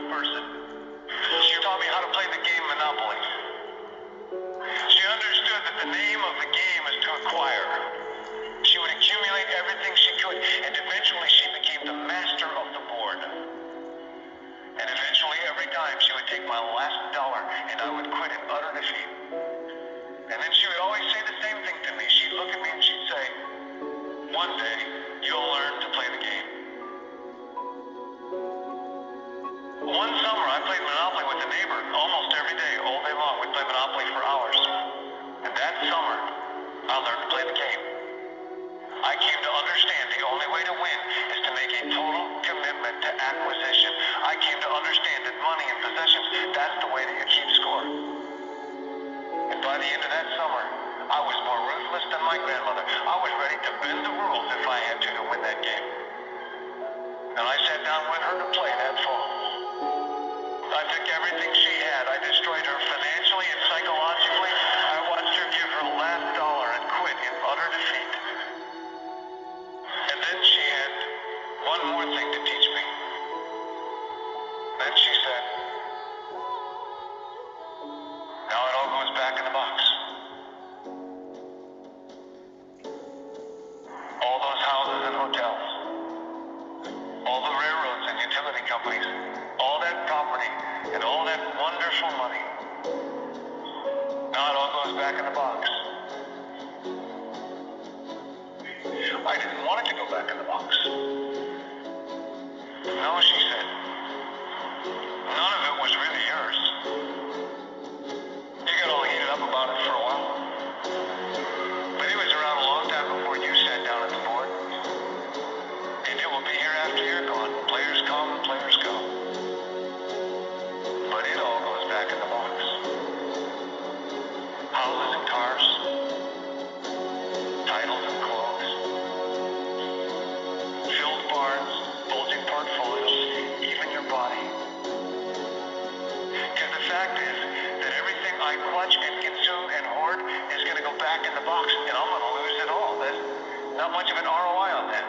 person. She taught me how to play the game Monopoly. She understood that the name of the game is to acquire. She would accumulate everything she could, and eventually she became the master of the board. And eventually, every time, she would take my last dollar, and I would quit in utter defeat. And then she would always say the same thing to me. She'd look at me and she'd say, "One day, you'll learn to play the game." One summer, I played Monopoly with a neighbor almost every day, all day long. We'd play Monopoly for hours. And that summer, I learned to play the game. I came to understand the only way to win is to make a total commitment to acquisition. I came to understand that money and possessions, that's the way that you keep score. And by the end of that summer, I was more ruthless than my grandmother. I was ready to bend the rules if I had to win that game. And I sat down with her to play that fall. I took everything she had. I destroyed her financially and psychologically. I watched her give her last dollar and quit in utter defeat. And then she had one more thing to teach me. Then she said, "Now it all goes back in the box." All those houses and hotels, all the railroads and utility companies, all that property and all that wonderful money. Now it all goes back in the box. I didn't want it to go back in the box. No, she said, none of it was really yours. You got all heated up about it for a while. But it was around a long time before you sat down at the board. And it will be here after you're gone. Players come, players go. But it all goes back in the box. Houses and cars, titles and clothes, filled barns, bulging portfolios, even your body. Because the fact is that everything I clutch and consume and hoard is going to go back in the box, and I'm going to lose it all. There's not much of an ROI on that.